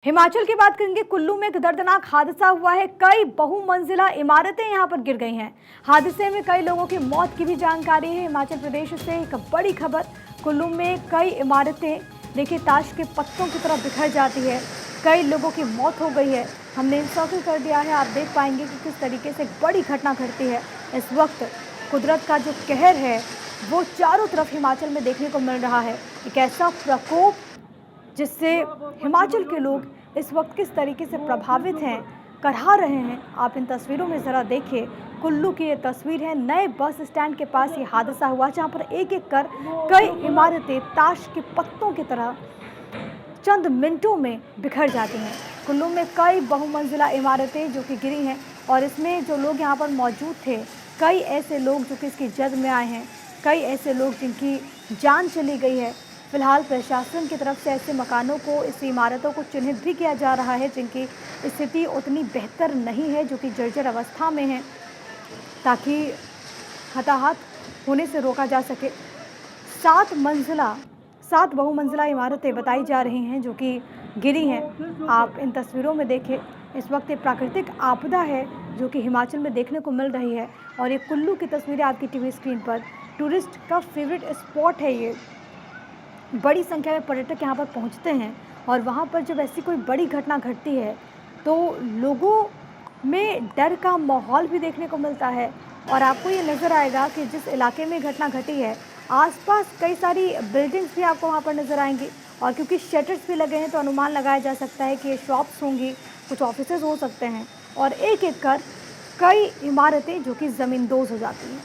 हिमाचल की बात करेंगे। कुल्लू में एक दर्दनाक हादसा हुआ है। कई बहुमंजिला इमारतें यहां पर गिर गई हैं। हादसे में कई लोगों की मौत की भी जानकारी है। हिमाचल प्रदेश से एक बड़ी खबर। कुल्लू में कई इमारतें देखिए ताश के पत्तों की तरह बिखर जाती है। कई लोगों की मौत हो गई है। हमने इंसर्कल कर दिया है, आप देख पाएंगे कि किस तरीके से एक बड़ी घटना घटती है। इस वक्त कुदरत का जो कहर है वो चारों तरफ हिमाचल में देखने को मिल रहा है। एक ऐसा प्रकोप जिससे हिमाचल के लोग इस वक्त किस तरीके से प्रभावित हैं, करहा रहे हैं। आप इन तस्वीरों में ज़रा देखिए। कुल्लू की ये तस्वीर है। नए बस स्टैंड के पास ये हादसा हुआ जहां पर एक एक कर कई इमारतें ताश के पत्तों की तरह चंद मिनटों में बिखर जाती हैं। कुल्लू में कई बहुमंजिला इमारतें जो कि गिरी हैं और इसमें जो लोग यहाँ पर मौजूद थे, कई ऐसे लोग जो कि इसकी जद में आए हैं, कई ऐसे लोग जिनकी जान चली गई है। फिलहाल प्रशासन की तरफ से ऐसे मकानों को, इस इमारतों को चिन्हित भी किया जा रहा है जिनकी स्थिति उतनी बेहतर नहीं है, जो कि जर्जर अवस्था में है, ताकि हताहत होने से रोका जा सके। 7 बहुमंजिला इमारतें बताई जा रही हैं जो कि गिरी हैं। आप इन तस्वीरों में देखें। इस वक्त एक प्राकृतिक आपदा है जो कि हिमाचल में देखने को मिल रही है और ये कुल्लू की तस्वीरें आपकी टीवी स्क्रीन पर। टूरिस्ट का फेवरेट स्पॉट है ये। बड़ी संख्या में पर्यटक यहाँ पर पहुँचते हैं और वहाँ पर जब ऐसी कोई बड़ी घटना घटती है तो लोगों में डर का माहौल भी देखने को मिलता है। और आपको ये नज़र आएगा कि जिस इलाके में घटना घटी है आसपास कई सारी बिल्डिंग्स भी आपको वहाँ पर नज़र आएंगी और क्योंकि शटर्स भी लगे हैं तो अनुमान लगाया जा सकता है कि ये शॉप्स होंगी, कुछ ऑफिसेज हो सकते हैं और एक एक कर कई इमारतें जो कि ज़मींदोज़ हो जाती हैं।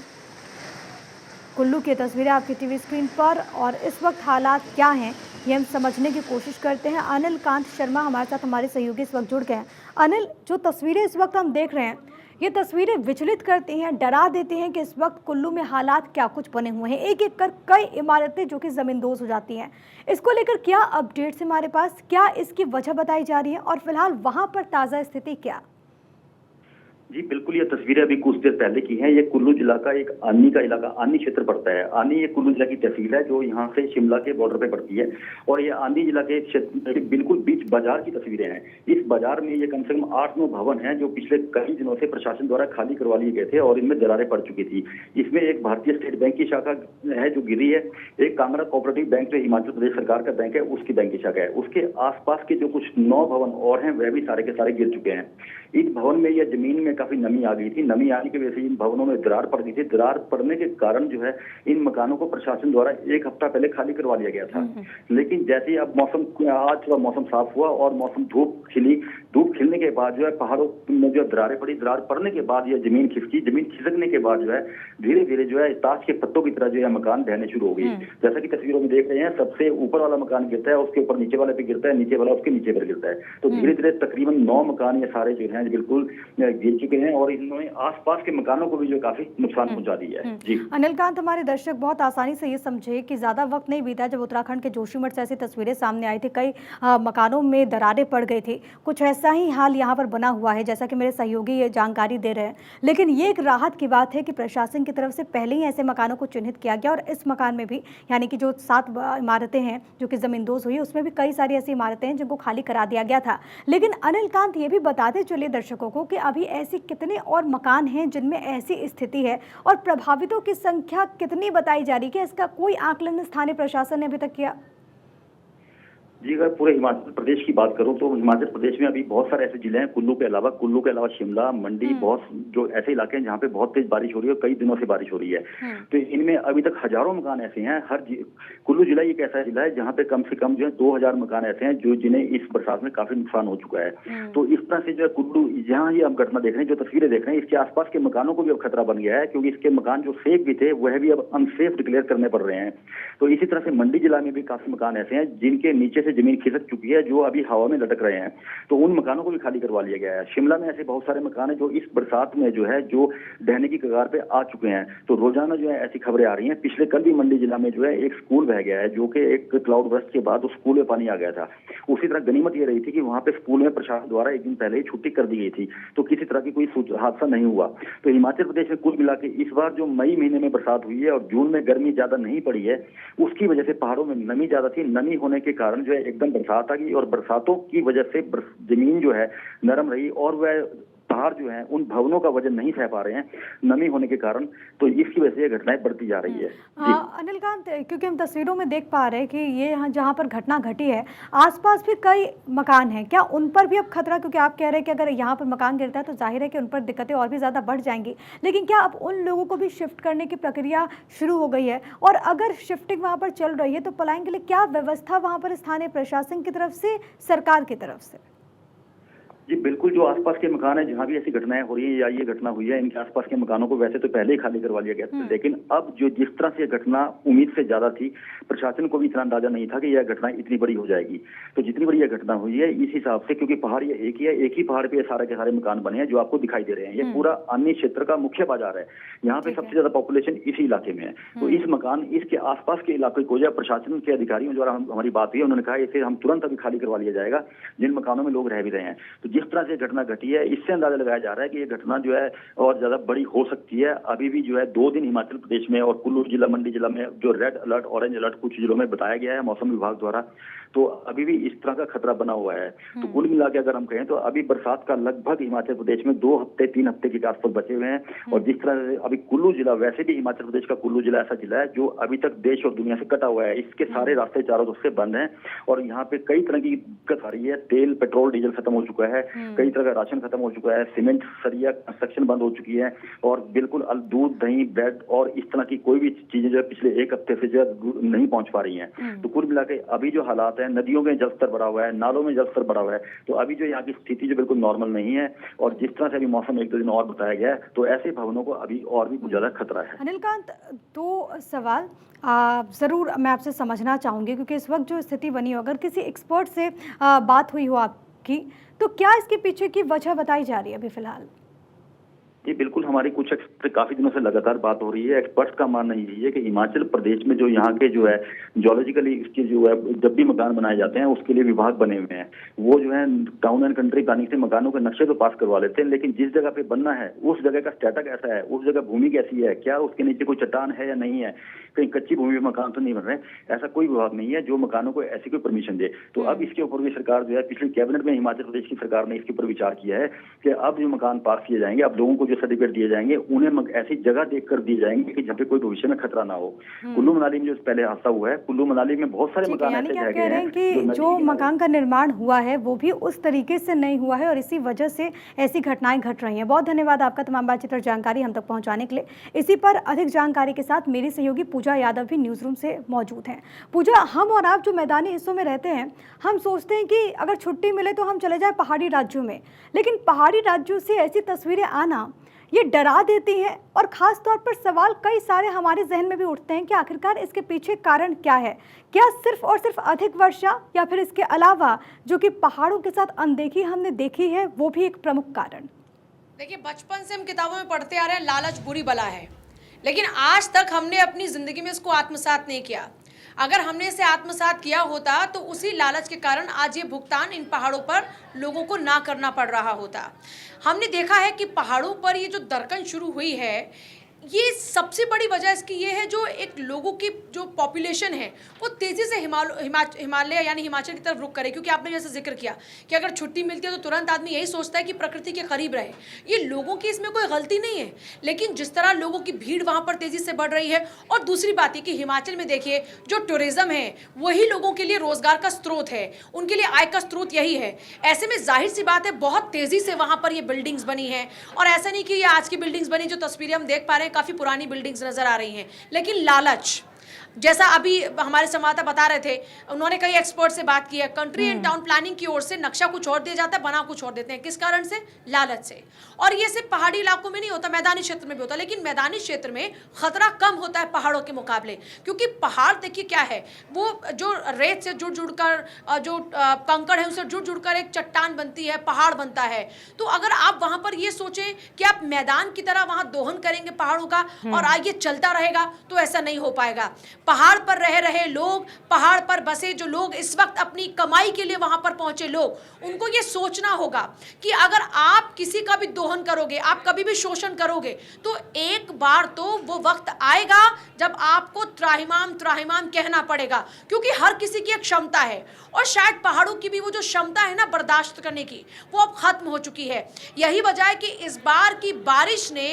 कुल्लू की तस्वीरें आपकी टीवी स्क्रीन पर और इस वक्त हालात क्या हैं ये हम समझने की कोशिश करते हैं। अनिल कांत शर्मा हमारे साथ, हमारे सहयोगी इस वक्त जुड़ गए हैं। अनिल, जो तस्वीरें इस वक्त हम देख रहे हैं ये तस्वीरें विचलित करती हैं, डरा देती हैं कि इस वक्त कुल्लू में हालात क्या कुछ बने हुए हैं। एक एक कर कई इमारतें जो कि ज़मींदोज़ हो जाती हैं। इसको लेकर क्या अपडेट्स हमारे पास, क्या इसकी वजह बताई जा रही है और फिलहाल वहाँ पर ताज़ा स्थिति क्या? जी बिल्कुल, ये तस्वीरें अभी कुछ देर पहले की हैं। ये कुल्लू जिला का एक आनी का इलाका, आनी क्षेत्र पड़ता है। आनी ये कुल्लू जिला की तहसील है जो यहाँ से शिमला के बॉर्डर पे पड़ती है और ये आनी जिला के क्षेत्र बिल्कुल बीच बाजार की तस्वीरें हैं। इस बाजार में ये कम से कम 8-9 भवन हैं जो पिछले कई दिनों से प्रशासन द्वारा खाली करवा लिए गए थे और इनमें दरारें पड़ चुकी थी। इसमें एक भारतीय स्टेट बैंक की शाखा है जो गिरी है, एक कांगड़ा कोऑपरेटिव बैंक जो हिमाचल प्रदेश सरकार का बैंक है उसकी बैंक की शाखा है। उसके आसपास के जो कुछ 9 भवन और हैं वह भी सारे के सारे गिर चुके हैं। इस भवन में या जमीन में काफी नमी आ गई थी। नमी आने की वजह से इन भवनों में दरार पड़ गई थी। दरार पड़ने के कारण जो है इन मकानों को प्रशासन द्वारा 1 हफ्ता पहले खाली करवा लिया गया था। लेकिन जैसे ही अब मौसम, आज थोड़ा मौसम साफ हुआ और मौसम धूप खिलने के बाद जो है पहाड़ों में जो दरारें पड़ी, दरार पड़ने के बाद यह जमीन खिसकी। जमीन खिसकने के बाद जो है धीरे धीरे जो है ताश के पत्तों की तरह जो है मकान ढहने शुरू हो गई। जैसा कि तस्वीरों में देख रहे हैं, सबसे ऊपर वाला मकान गिरता है, उसके ऊपर नीचे वाले पे गिरता है, नीचे वाला उसके नीचे पर गिरता है। तो धीरे धीरे तकरीबन 9 मकान ये सारे जो है बिल्कुल गिर चुके हैं और इन्होंने आसपास के मकानों को भी जो काफी नुकसान पहुंचा दिया है। जी अनिल कांत, हमारे दर्शक बहुत आसानी से ये समझे कि ज्यादा वक्त नहीं बीता जब उत्तराखंड के जोशीमठ से ऐसी तस्वीरें सामने आई थी। कई मकानों में दरारें पड़ गई थी। कुछ ऐसा ही हाल यहाँ पर बना हुआ है जैसा कि मेरे सहयोगी ये जानकारी दे रहे हैं। लेकिन ये एक राहत की बात है कि प्रशासन की तरफ से पहले ही ऐसे मकानों को चिन्हित किया गया और इस मकान में भी, यानी कि जो 7 इमारतें हैं जो कि ज़मींदोज़ हुई, उसमें भी कई सारी ऐसी इमारतें हैं जिनको खाली करा दिया गया था। लेकिन अनिल कांत, ये भी बताते चलिए दर्शकों को कि अभी ऐसे कितने और मकान हैं जिनमें ऐसी स्थिति है और प्रभावितों की संख्या कितनी बताई जा रही है? इसका कोई आकलन स्थानीय प्रशासन ने अभी तक किया? जी, अगर पूरे हिमाचल प्रदेश की बात करूं तो हिमाचल प्रदेश में अभी बहुत सारे ऐसे जिले हैं कुल्लू के अलावा शिमला, मंडी, बहुत जो ऐसे इलाके हैं जहां पे बहुत तेज बारिश हो रही है, कई दिनों से बारिश हो रही है। तो इनमें अभी तक हजारों मकान ऐसे हैं। कुल्लू जिला एक ऐसा जिला है जहाँ पे कम से कम जो है 2000 मकान ऐसे हैं जो जिन्हें इस बरसात में काफी नुकसान हो चुका है। तो इस तरह से जो है कुल्लू, जहाँ ये अब घटना देख रहे हैं, जो तस्वीरें देख रहे हैं, इसके आसपास के मकानों को भी अब खतरा बन गया है क्योंकि इसके मकान जो सेफ भी थे वह भी अब अनसेफ डिक्लेयर करने पड़ रहे हैं। तो इसी तरह से मंडी जिला में भी काफी मकान ऐसे हैं जिनके नीचे से जमीन खिसक चुकी है, जो अभी हवा में लटक रहे हैं। तो उन मकानों को भी खाली करवा लिया गया है। शिमला में ऐसे बहुत सारे मकान हैं जो इस बरसात में जो है जो ढहने की कगार पे आ चुके हैं। तो रोजाना जो है ऐसी खबरें आ रही हैं। पिछले कल भी मंडी जिला में जो है एक स्कूल बह गया है, जो कि एक क्लाउड बर्स्ट के बाद उस स्कूल में पानी आ गया था। उसी तरह गनीमत ये रही थी कि वहां पे स्कूल में प्रशासन द्वारा एक दिन पहले ही छुट्टी कर दी गई थी, तो किसी तरह की कोई हादसा नहीं हुआ। तो हिमाचल प्रदेश में कुल मिला के इस बार जो मई महीने में बरसात हुई है और जून में गर्मी ज्यादा नहीं पड़ी है, उसकी वजह से पहाड़ों में नमी ज्यादा थी। नमी होने के कारण जो है एकदम बरसात आ गई और बरसातों की वजह से जमीन जो है नरम रही और वह पहाड़ जो हैं उन भवनों का वजन नहीं सह पा रहे हैं नमी होने के कारण, तो इसकी वजह से ये घटनाएं बढ़ती जा रही है। अनिल कांत, क्योंकि हम तस्वीरों में देख पा रहे हैं कि ये यहाँ जहाँ पर घटना घटी है आसपास भी कई मकान हैं, क्या उन पर भी अब खतरा, क्योंकि आप कह रहे हैं कि अगर यहाँ पर मकान गिरता है तो जाहिर है कि उन पर दिक्कतें और भी ज़्यादा बढ़ जाएंगी, लेकिन क्या अब उन लोगों को भी शिफ्ट करने की प्रक्रिया शुरू हो गई है? और अगर शिफ्टिंग वहाँ पर चल रही है तो पलायन के लिए क्या व्यवस्था वहाँ पर स्थानीय प्रशासन की तरफ से, सरकार की तरफ से? जी बिल्कुल, जो आसपास के मकान है जहाँ भी ऐसी घटनाएं हो रही है या ये घटना हुई है, इनके आसपास के मकानों को वैसे तो पहले ही खाली करवा लिया गया था, लेकिन अब जो जिस तरह से ये घटना उम्मीद से ज्यादा थी, प्रशासन को भी इतना अंदाजा नहीं था कि यह घटना इतनी बड़ी हो जाएगी। तो जितनी बड़ी यह घटना हुई है इस हिसाब से, क्योंकि पहाड़ ये एक ही है, एक ही पहाड़ पे सारे के सारे मकान बने हैं जो आपको दिखाई दे रहे हैं। ये पूरा अन्य क्षेत्र का मुख्य बाजार है, यहाँ पे सबसे ज्यादा पॉपुलेशन इसी इलाके में है। तो इस मकान, इसके आसपास के इलाके को जो प्रशासन के अधिकारियों द्वारा हमारी बात हुई, उन्होंने कहा इसे हम तुरंत अभी खाली करवा लिया जाएगा जिन मकानों में लोग रह भी रहे हैं। तो जिस तरह से घटना घटी है इससे अंदाजा लगाया जा रहा है कि ये घटना जो है और ज्यादा बड़ी हो सकती है। अभी भी जो है 2 दिन हिमाचल प्रदेश में और कुल्लू जिला, मंडी जिला में जो रेड अलर्ट, ऑरेंज अलर्ट कुछ जिलों में बताया गया है मौसम विभाग द्वारा, तो अभी भी इस तरह का खतरा बना हुआ है। तो कुल मिला के अगर हम कहें तो अभी बरसात का लगभग हिमाचल प्रदेश में 2 हफ्ते 3 हफ्ते के आसपास बचे हुए हैं। और जिस तरह से अभी कुल्लू जिला, वैसे भी हिमाचल प्रदेश का कुल्लू जिला ऐसा जिला है जो अभी तक देश और दुनिया से कटा हुआ है, इसके सारे रास्ते चारों तरफ से बंद हैं और यहाँ पे कई तरह की दिक्कत आ रही है। तेल, पेट्रोल, डीजल खत्म हो चुका है, कई तरह का राशन खत्म हो चुका है, सीमेंट, सरिया, कंस्ट्रक्शन बंद हो चुकी है और बिल्कुल दूध, दही, ब्रेड और इस तरह की कोई भी चीजें जो है पिछले 1 हफ्ते से जो नहीं पहुंच पा रही हैं। तो कुल मिला के अभी जो हालात है, नदियों में जलस्तर बढ़ा हुआ है, नालों में जलस्तर बढ़ा हुआ है, तो अभी जो यहाँ की स्थिति जो बिल्कुल नॉर्मल नहीं है। और जिस तरह से अभी मौसम 1-2 दिन और बताया गया है, तो ऐसे भवनों को अभी और भी कुछ ज्यादा खतरा है। अनिल कांत, 2 सवाल ज़रूर मैं आपसे समझना चाहूँगी, क्योंकि इस वक्त जो स्थिति बनी हो, अगर किसी एक्सपर्ट से बात हुई हो आपकी, तो क्या इसके पीछे की वजह बताई जा रही है अभी फिलहाल? ये बिल्कुल हमारी कुछ एक्सपर्ट काफी दिनों से लगातार बात हो रही है। एक्सपर्ट्स का मानना यही है कि हिमाचल प्रदेश में जो यहाँ के जो है जियोलॉजिकली इसके जो है जब भी मकान बनाए जाते हैं उसके लिए विभाग बने हुए हैं। वो जो है टाउन एंड कंट्री प्लानिंग से मकानों के नक्शे तो पास करवा लेते हैं, लेकिन जिस जगह पे बनना है उस जगह का स्टेटस ऐसा है, उस जगह भूमि कैसी है, क्या उसके नीचे कोई चट्टान है या नहीं है, कहीं कच्ची भूमि में मकान तो नहीं बन रहे, ऐसा कोई विभाग नहीं है जो मकानों को ऐसी कोई परमिशन दे। तो अब इसके ऊपर भी सरकार जो है, पिछली कैबिनेट में हिमाचल प्रदेश की सरकार ने इसके ऊपर विचार किया है कि अब जो मकान पास किए जाएंगे, अब लोगों को जो सर्टिफिकेट दिए जाएंगे उन्हें ऐसी जगह देखकर दिए जाएंगे कि जहाँ पे कोई भविष्य में खतरा ना हो। कुल्लू मनाली में जो पहले हादसा हुआ है, कुल्लू मनाली में बहुत सारे मकान ऐसे रह गए हैं कि जो मकान का निर्माण हुआ है वो भी उस तरीके से नहीं हुआ है और इसी वजह से ऐसी घटनाएं घट रही हैं। बहुत धन्यवाद आपका तमाम बातचीत और जानकारी हम तक पहुंचाने के लिए। इसी पर अधिक जानकारी के साथ मेरी सहयोगी पूजा यादव भी न्यूज रूम से मौजूद हैं। पूजा, हम और आप जो मैदानी हिस्सों में रहते हैं, हम सोचते हैं कि अगर छुट्टी मिले तो हम चले जाएं पहाड़ी राज्यों में, लेकिन पहाड़ी राज्यों से ऐसी तस्वीरें आना ये डरा देती हैं और ख़ास तौर पर सवाल कई सारे हमारे जहन में भी उठते हैं कि आखिरकार इसके पीछे कारण क्या है? क्या सिर्फ और सिर्फ अधिक वर्षा या फिर इसके अलावा जो कि पहाड़ों के साथ अनदेखी हमने देखी है वो भी एक प्रमुख कारण? देखिए, बचपन से हम किताबों में पढ़ते आ रहे हैं लालच बुरी बला है, लेकिन आज तक हमने अपनी ज़िंदगी में इसको आत्मसात नहीं किया। अगर हमने इसे आत्मसात किया होता तो उसी लालच के कारण आज ये भुगतान इन पहाड़ों पर लोगों को ना करना पड़ रहा होता। हमने देखा है कि पहाड़ों पर ये जो दरकन शुरू हुई है, ये सबसे बड़ी वजह इसकी ये है जो एक लोगों की जो पॉपुलेशन है वो तेज़ी से हिमालय यानी हिमाचल की तरफ रुख करे, क्योंकि आपने जैसे जिक्र किया कि अगर छुट्टी मिलती है तो तुरंत आदमी यही सोचता है कि प्रकृति के करीब रहे। ये लोगों की इसमें कोई गलती नहीं है, लेकिन जिस तरह लोगों की भीड़ वहाँ पर तेज़ी से बढ़ रही है। और दूसरी बात ये कि हिमाचल में देखिए जो टूरिज़्म है वही लोगों के लिए रोज़गार का स्रोत है, उनके लिए आय का स्रोत यही है। ऐसे में जाहिर सी बात है बहुत तेज़ी से वहाँ पर ये बिल्डिंग्स बनी हैं, और ऐसा नहीं कि ये आज की बिल्डिंग्स बनी, जो तस्वीरें हम देख पा रहे हैं काफ़ी पुरानी बिल्डिंग्स नजर आ रही हैं, लेकिन लालच, जैसा अभी हमारे संवाददाता बता रहे थे, उन्होंने कई एक्सपर्ट से बात की है, कंट्री एंड टाउन प्लानिंग की ओर से नक्शा कुछ और दिया जाता है, बना कुछ और देते हैं। किस कारण से? लालच से। और ये सिर्फ पहाड़ी इलाकों में नहीं होता, मैदानी क्षेत्र में भी होता है, लेकिन मैदानी क्षेत्र में खतरा कम होता है पहाड़ों के मुकाबले, क्योंकि पहाड़ देखिए क्या है, वो जो रेत से जुड़ कर, जो कंकड़ है उनसे जुड़ कर एक चट्टान बनती है, पहाड़ बनता है। तो अगर आप वहां पर ये सोचें कि आप मैदान की तरह वहां दोहन करेंगे पहाड़ों का और आगे चलता रहेगा, तो ऐसा नहीं हो पाएगा। पहाड़ पर रह रहे लोग, पहाड़ पर बसे जो लोग, इस वक्त अपनी कमाई के लिए वहां पर पहुंचे लोग, उनको ये सोचना होगा कि अगर आप किसी का भी दोहन करोगे, आप कभी भी शोषण करोगे, तो एक बार तो वो वक्त आएगा जब आपको त्राहिमाम त्राहिमाम कहना पड़ेगा, क्योंकि हर किसी की एक क्षमता है और शायद पहाड़ों की भी वो जो क्षमता है ना बर्दाश्त करने की, वो अब खत्म हो चुकी है। यही वजह है कि इस बार की बारिश ने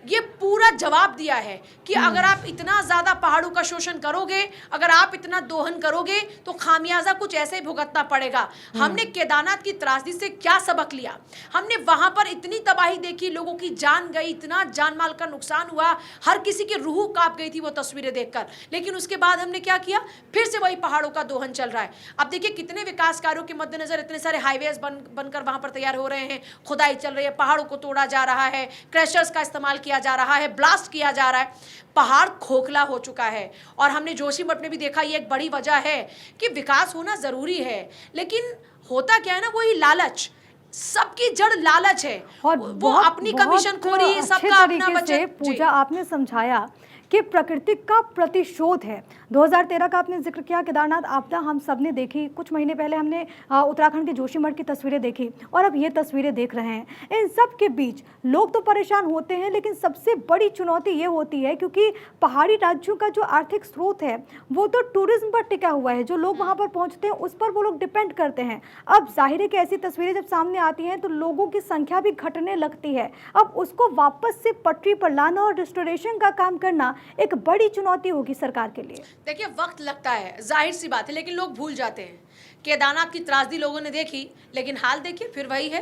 ये पूरा जवाब दिया है कि अगर आप इतना ज्यादा पहाड़ों का शोषण करोगे, अगर आप इतना दोहन करोगे, तो खामियाजा कुछ ऐसे ही भुगतना पड़ेगा। हमने केदारनाथ की त्रासदी से क्या सबक लिया? हमने वहां पर इतनी तबाही देखी, लोगों की जान गई, इतना जान माल का नुकसान हुआ, हर किसी की रूह कांप गई थी वो तस्वीरें देखकर। लेकिन उसके बाद हमने क्या किया? फिर से वही पहाड़ों का दोहन चल रहा है। अब देखिए कितने विकास कार्यों के मद्देनजर इतने सारे हाईवेज बनकर वहां पर तैयार हो रहे हैं, खुदाई चल रही है, पहाड़ों को तोड़ा जा रहा है, क्रैशर्स का इस्तेमाल किया जा रहा है, ब्लास्ट किया जा रहा है, पहाड़ खोखला हो चुका है। और हमने जोशीमठ में भी देखा, ये एक बड़ी वजह है कि विकास होना जरूरी है, लेकिन होता क्या है ना, वही लालच, सबकी जड़ लालच है और वो अपनी कमीशन खोरी, सबका अपना बचत। पूजा आपने समझाया कि प्रकृति का प्रतिशोध है। 2013 का आपने जिक्र किया, केदारनाथ आपदा हम सब ने देखी, कुछ महीने पहले हमने उत्तराखंड के जोशीमठ की तस्वीरें देखी और अब ये तस्वीरें देख रहे हैं। इन सब के बीच लोग तो परेशान होते हैं, लेकिन सबसे बड़ी चुनौती ये होती है क्योंकि पहाड़ी राज्यों का जो आर्थिक स्रोत है वो तो टूरिज्म पर टिका हुआ है, जो लोग वहाँ पर पहुँचते हैं उस पर वो लोग डिपेंड करते हैं। अब जाहिर है कि ऐसी तस्वीरें जब सामने आती हैं तो लोगों की संख्या भी घटने लगती है। अब उसको वापस से पटरी पर लाना और रिस्टोरेशन का काम करना एक बड़ी चुनौती होगी सरकार के लिए। देखिए वक्त लगता है, जाहिर सी बात है, लेकिन लोग भूल जाते हैं। केदारनाथ की त्रासदी लोगों ने देखी, लेकिन हाल देखिए फिर वही है।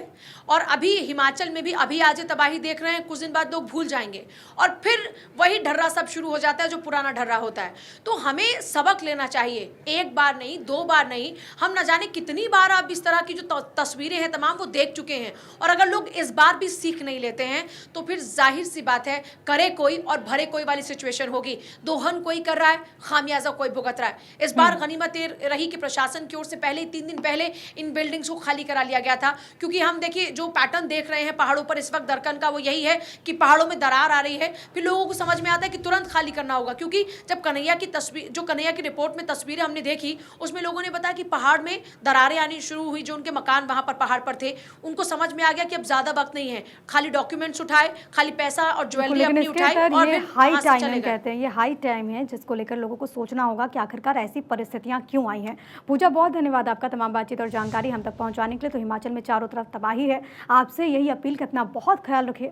और अभी हिमाचल में भी अभी आज तबाही देख रहे हैं, कुछ दिन बाद लोग भूल जाएंगे और फिर वही ढर्रा सब शुरू हो जाता है जो पुराना ढर्रा होता है। तो हमें सबक लेना चाहिए, एक बार नहीं, दो बार नहीं, हम न जाने कितनी बार अब इस तरह की जो तस्वीरें हैं तमाम वो देख चुके हैं। और अगर लोग इस बार भी सीख नहीं लेते हैं तो फिर जाहिर सी बात है, करे कोई और भरे कोई वाली सिचुएशन होगी। दोहन कोई कर रहा है, खामियाजा कोई भुगत रहा है। इस बार गनीमत रही कि प्रशासन की ओर से पहले 3 दिन पहले इन बिल्डिंग्स को खाली करा लिया गया था, क्योंकि हम देखिए जो पैटर्न देख रहे हैं पहाड़ों पर इस वक्त दरकन का, वो यही है कि पहाड़ों में दरार आ रही है। फिर लोगों को समझ में आता है कि तुरंत खाली करना होगा, क्योंकि जब कन्हैया की तस्वीर, जो कन्हैया की रिपोर्ट में तस्वीरें हमने देखी, उसमें लोगों ने बताया कि पहाड़ में दरारें आनी शुरू हुई। जो उनके मकान वहां पर पहाड़ पर थे, उनको समझ में आ गया कि अब ज्यादा वक्त नहीं है, खाली डॉक्यूमेंट्स उठाए, खाली पैसा और ज्वेलरी अपनी उठाई और ये हाई टाइम कहते हैं, ये हाई टाइम है जिसको लेकर लोगों को सोचना होगा कि आखिरकार ऐसी परिस्थितियां क्यों आई हैं। पूजा बहुत धन्यवाद आपका तमाम बातचीत और जानकारी हम तक पहुंचाने के लिए। तो हिमाचल में चारों तरफ तबाही है, आपसे यही अपील कि अपना बहुत ख्याल रखिए।